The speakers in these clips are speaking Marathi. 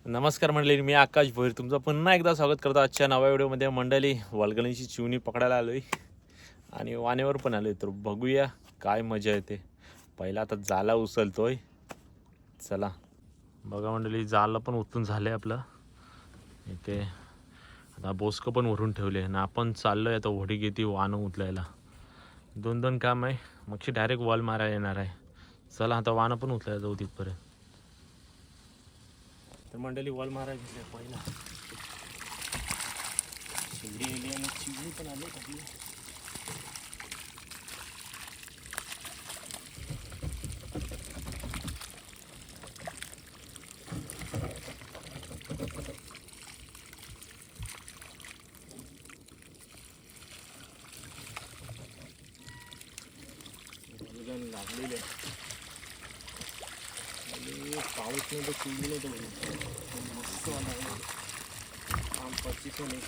नमस्कार मंडळी, मी आकाश भोईर तुमचं पुन्हा एकदा स्वागत करतो आजच्या नव्या व्हिडिओमध्ये. मंडळी वालगणीची चिवणी पकडायला आलोय आणि वानेवर पण आलोय, तर बघूया काय मजा येते. पहिला आता जाला उचलतोय. चला बघा मंडळी, जालं पण उचलून झालंय आपलं इथे. आता बोस्क पण भरून ठेवले आणि आपण चाललोय आता होडी घेते वानं उचलायला. दोन दोन काम आहे, मगशी डायरेक्ट वॉल मारायला येणार आहे. चला आता वानं पण उचलायला जाऊ तिथपर्यंत. तर मंडळी वॉल मारायला घेतले पहिला. शेगडी आली आणि चिवणी पण आली आपली. लागलेले आणि पाऊस नाही तर चिवणी नाही तर मस्त वाला काम 25 नाही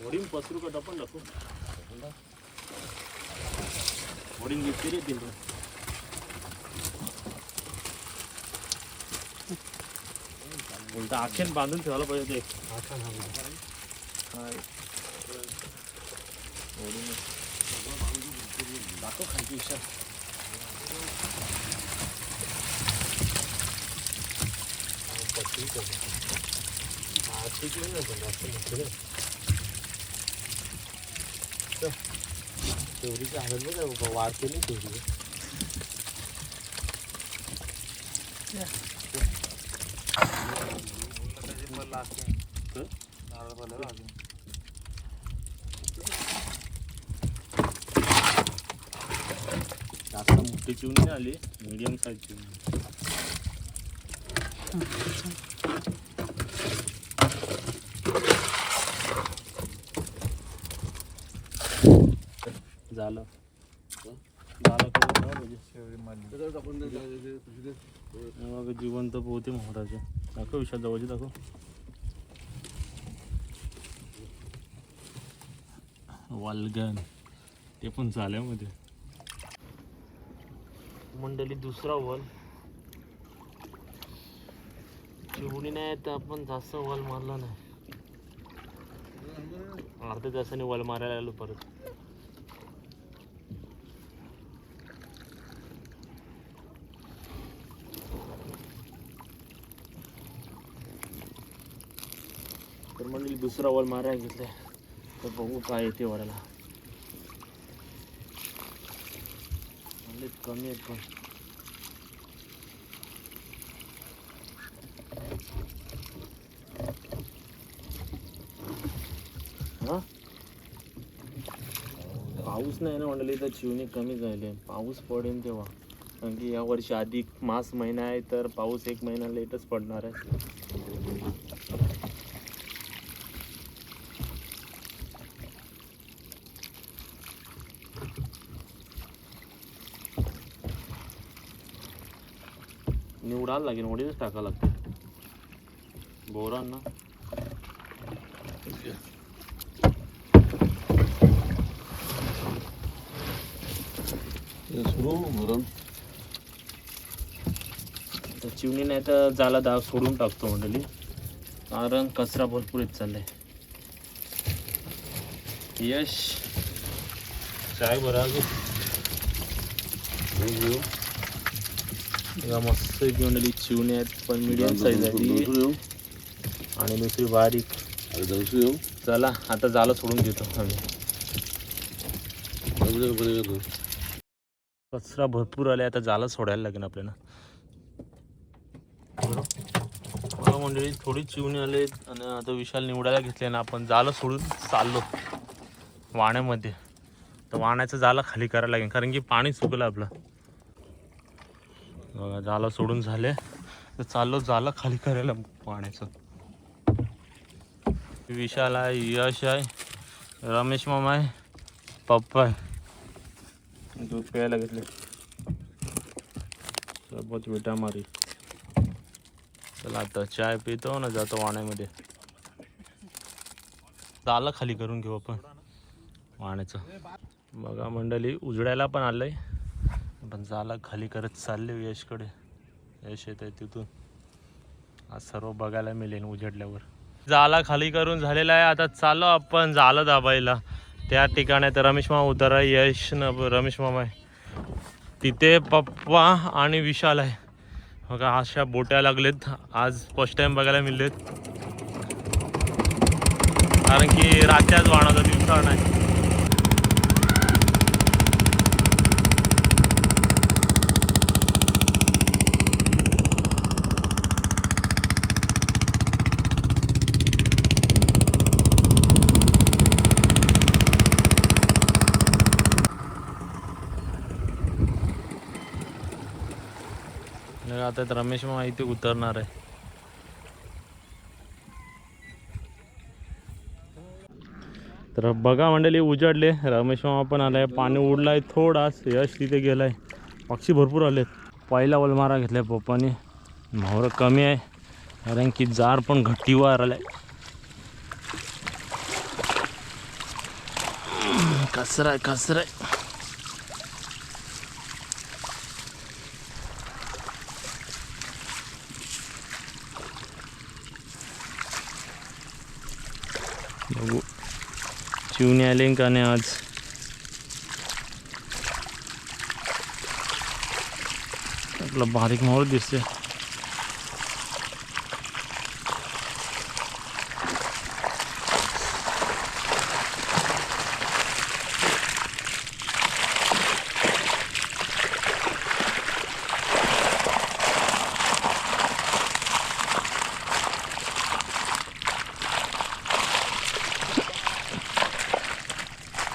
होडीन पसरू का डपण टाकू होडीन घेतली रे दिल उलटा आखेन बांधून ठेवायला पाहिजे ते दाखव खालची इच्छा. तेवढीची हालत बघा वाढते नाही तेवढी. जास्त मोठी चिवणी आली, मीडियम साईज चिवणी. झालं जिवंत पोहते मोहराचे. दाखव विषयात जवळची दाखव. वालगण ते पण झाल्यामध्ये मंडळी. दुसरा वॉल चिवणी नाही तर आपण जास्त वॉल मारला नाही. अर्ध्या तासाने वॉल मारायला आलो परत. तर मंडळी दुसरा वॉल मारायला घेतलाय, तर बघू काय येते वराला. कमी आहेत पण हा पाऊस नाही ना मंडळी, तर चिवणी कमी झाली. पाऊस पडेल तेव्हा, कारण की यावर्षी अधिक मास महिना आहे तर पाऊस 1 महिना लेटच पडणार आहे. निवडायला लागेल, ओढीच टाकावं लागते बोरांना. चिवणी नाही तर जाला दाव सोडून टाकतो मंडळी, कारण कचरा भरपूर येत चाललाय. यश चाय बरा मस्त मंडळी. चिवणी आहेत पण मीडियम साईज आहे आणि दुसरी बारीक. चला आता जाला सोडून देतो आम्ही. कचरा भरपूर आले, आता जाला सोडायला लागेल आपल्याला. बघा मंडळी, थोडी चिवणी आले आणि आता विशाल निवडायला घेतले ना. आपण जाला सोडून चाललो वाण्यामध्ये. तर वाण्याचं जाला खाली करायला लागेल, कारण की पाणी सुकलं आपलं. बघा जाला सोडून झाले, तर चाललो जाला खाली करायला पाण्याचं. विशाल आहे, यश आहे, रमेश मामा आहे, पप्पा आहे. दूध प्यायला घेतले, सोबत विटा मारी. चला आता चाय पितो ना जातो वाण्यामध्ये. जाळं खाली करून घेऊ आपण वाण्याचं. बघा मंडळी उजडायला पण आलंय, पण जाळं खाली करत चालले यशकडे. यश येत आहे तिथून, आज सर्व बघायला मिळेल उजडल्यावर. जाळं खाली करून झालेला आहे, आता चाललो आपण जाळं दाबायला. त्या ठिकाणी तर रमेश मामा उतरा, यश न रमेश मामा आहे तिथे, पप्पा आणि विशाल आहे. बघा अशा बोट्या लागलेत, आज फर्स्ट टाइम बघायला मिळलेत, कारण की रात्याच वाहनाचा दिवसा नाही. आता रमेश मामा इथे उतरणार आहे. तर बघा मंडळी उजाडले, रमेश मामा पण आलाय, पाणी उडलाय थोडाच, यश तिथे गेलाय, पक्षी भरपूर आलेत. पहिला वलमारा घेतलाय पप्पाने, मावरं कमी आहे कारण की जार पण घट्टीवर आलाय. कसर आहे कसर आहे. बघू चिवणी आले का नाही आज. आपला बारीक मावळ दिसते.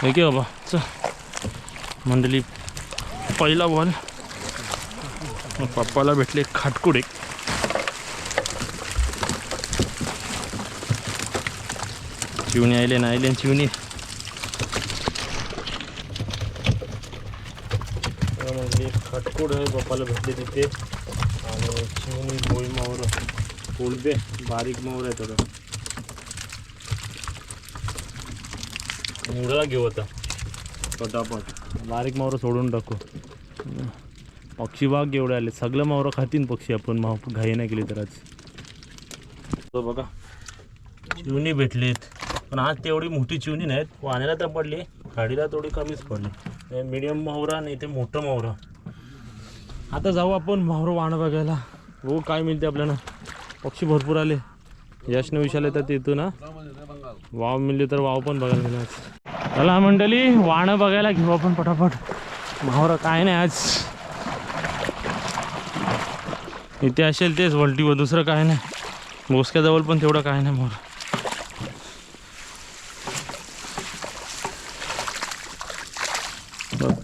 हे की बाबा चल मंडळी, पहिला बॉल पप्पाला भेटले खाटकुडे. चिवणी आले ना आले चिवणी. खटकुड आहे पप्पाला भेटले तिथे, आणि चिवणी भोई मावर कोलबे बारीक मावर आहे. तर मुळाला घेऊ आता पटापट, बारीक मावरं सोडून टाकू. पक्षी बाग एवढे आले, सगळं मावरं खातीन पक्षी, आपण घाई नाही केली तर. आज तो बघा चिवणी भेटलीत, पण आज तेवढी मोठी चिवणी नाहीत. वाण्याला तर पडली, खाडीला थोडी कमीच पडली. मीडियम मावरा नाही ते मोठं मावरा. आता जाऊ आपण मावरं वाणं बघायला, हो काय मिळते आपल्याला. पक्षी भरपूर आले, यशने विशाल येतात तिथून ना. वाव मिळले तर वाव पण बघायला मिळाला. चला मंडळी वाणं बघायला घेऊ आपण पटापट. मावरं काय नाही आज इथे, असेल तेच वलटीवर, दुसरं काय नाही. मोसक्याजवळ पण तेवढं काय नाही मोर.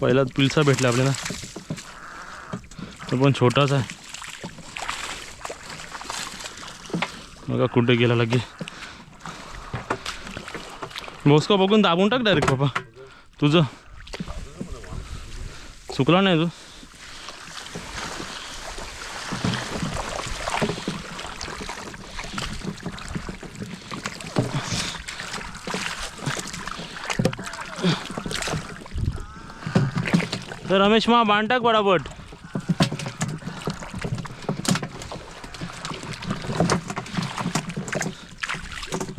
पहिला पिलसा भेटला आपल्याला, तो पण छोटाच आहे. बघा कुठे गेला लगे. मोसका बघून दाबून टाक डायरेक्ट बाबा, तुझं चुकला नाही तू. तर रमेश मा बांध टाक बडापट.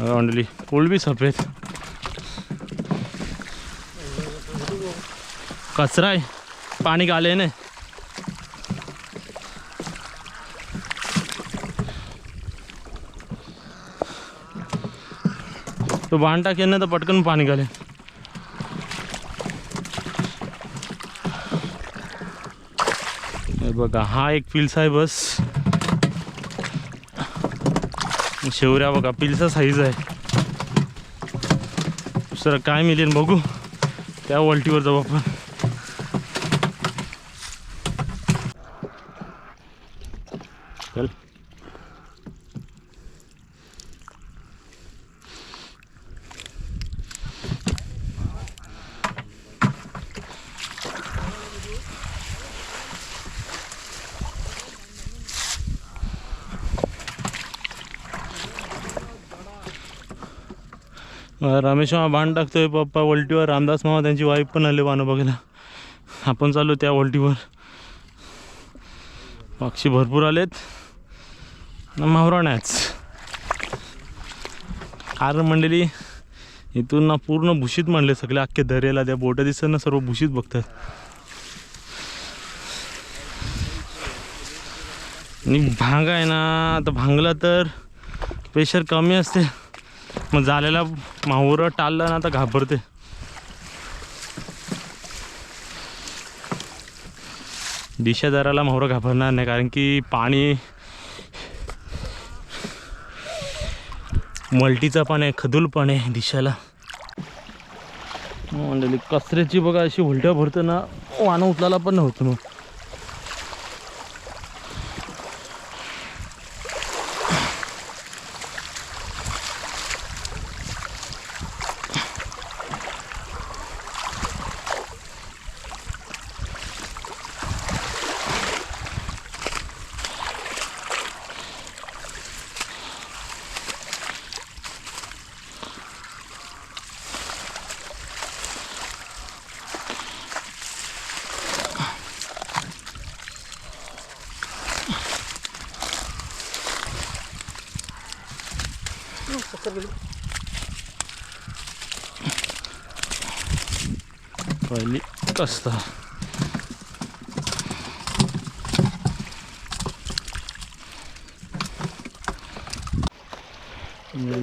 मंडळी पूल भी सफेद कचरा आहे, पाणी गाले ने. तो बांध टाक यांना तर पटकन पाणी घाले. बघा हा एक पिल्सा आहे बस. शेवऱ्या बघा पिल्सा साईज आहे. दुसरं काय मिळेल बघू, त्या वलटीवर जाऊ आपण. चल रमेश मामा बाण टाकतोय, पप्पा वलटीवर, रामदास मामा त्यांची वाईफ पण आले वानं बघायला. आपण चालू त्या वलटीवर. पक्षी भरपूर आलेत, माहुरा नाहीच. कारण मंडळी इथून ना पूर्ण भूषित म्हणले सगळे, अख्खे दर्याला त्या बोट दिसत ना सर्व भूषित बघतात. आणि भांग आहे ना, आता भांगला तर प्रेशर कमी असते, मग झालेला माहुरं टाळलं ना तर घाबरते. दिशादाराला माहुरं घाबरणार नाही, कारण की पाणी मल्टीचा पण आहे, खदूल पण आहे दिशाला. मंडळी कचऱ्याची बघा अशी उलट्या भरतं ना, वानं उचलायला पण नव्हतं. मग पहिली कसता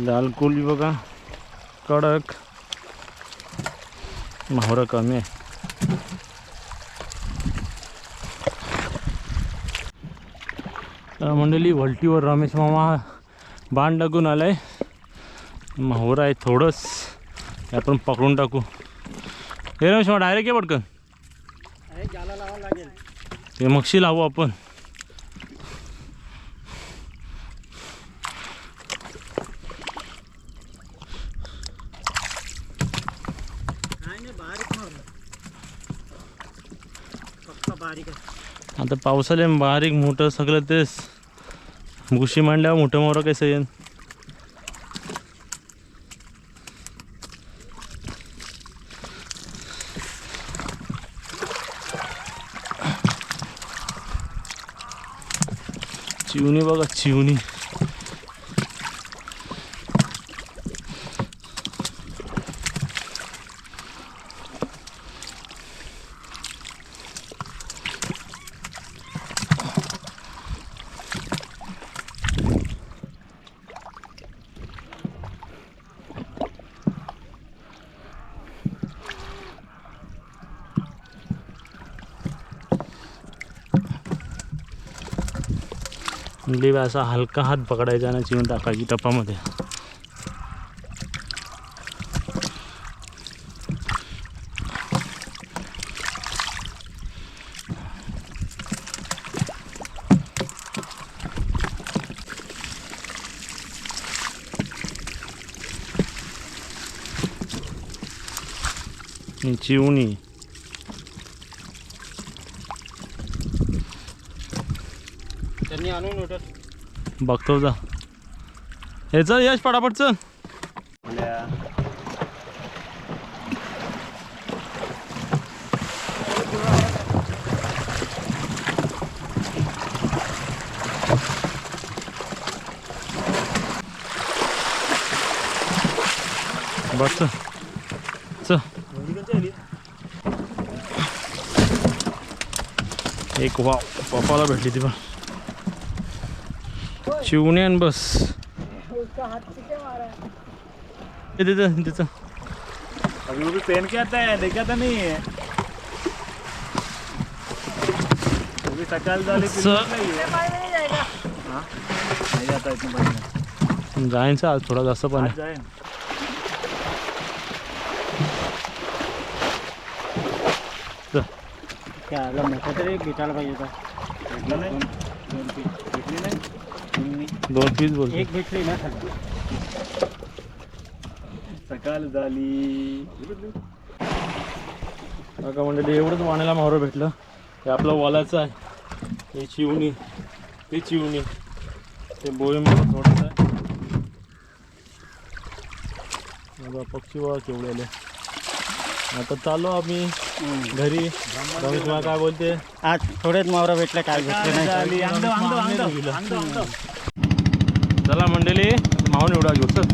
लाल कोळी बघा कडक, माहुरा कमी आहे. मंडळी वलटीवर रमेश मामा बाण टाकून आलाय. माहुरा आहे थोडंच, आपण पकडून टाकू. हे रमेश मामा डायरेक्ट ये पटकन, ते मक्षी लावू आपण. आता पावसाले बारीक मोठं सगळं तेच भुशी मांडल्यावर मोठं मोठं कसं येईन. चिवणी बघा चिवणी, म्हणजे असा हलका हात पकडायचा आणि चिवून टाकायची टपामध्ये. चिवणी त्यांनी आणून उठत बघतो जा. हे चल यश पटापट चल. बस चल. एक वाव पप्पाला भेटली ती पण चिवण्यान. बस तिचं अभी वो भी पहन के आता है, देखा था नहीं है वो भी सकाल वाले नहीं जाता इतनी बढ़िया. जायचं आज थोडा जास्त पण आहे. जाए क्या मोठा तरी भेटायला पाहिजे होता. भेटली नाही, दोन पीस बोलतो. एक भेटली ना सकाळ झाली. का म्हणजे एवढंच वाण्याला मावरं भेटलं. हे आपलं वलाचं आहे, हे चिवणी, ते चिवणी, ते बोईम थोडंसं आहे. बघा पक्षी बघा केवढे आले. आता चाललो आम्ही घरी. रमेश मला काय बोलते, आज थोडेच मावरा भेटले, काय भेटले नाही. चला मंडळी माहून एवढा घेऊ चल.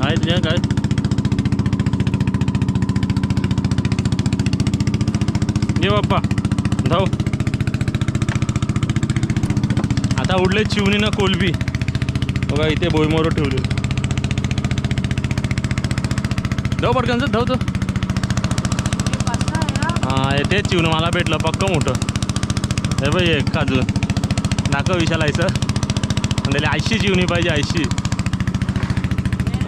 काय तुझ्या काय ये बाप्पा धाव. आता उडले चिवणी ना कोलबी बघा. इथे भोईमोर ठेवले. धाव पटकन धाव तो. हां येते चिवण मला भेटलं पक्क मोठं. हे बाई एक काजू नाका विशालायचं आणि त्याला 80 चिवणी पाहिजे 80.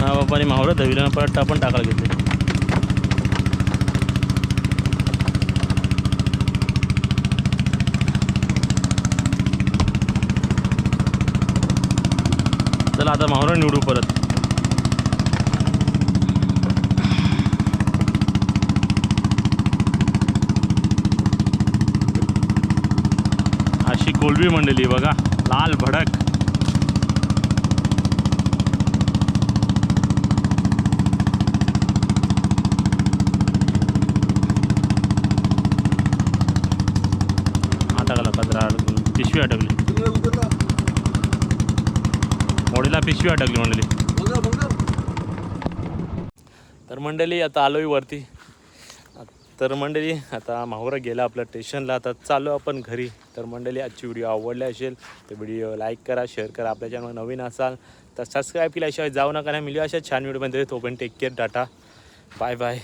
हा बाप्पाने मावळं धविलं परत टाकून टाकायला घेतले. चला आता मावळं निवडू परत. अशी कोलबी मंडळी बघा लाल भडक. पिशवी अटकली. मोडीला पिशवी अटकली मंडळी. तर मंडळी आता आलोय वरती. तर मंडळी आता माहुरा गेला आपल्या स्टेशनला. आता चालू आपण घरी. तर मंडळी आजची व्हिडिओ आवडली असेल तर व्हिडिओ लाईक करा, शेअर करा. आपल्या चॅनल नवीन असाल तर सबस्क्राईब केल्याशिवाय जाऊ नका. नाही मिळू अशा छान व्हिडिओमध्ये. तो पण take care. Tata bye bye.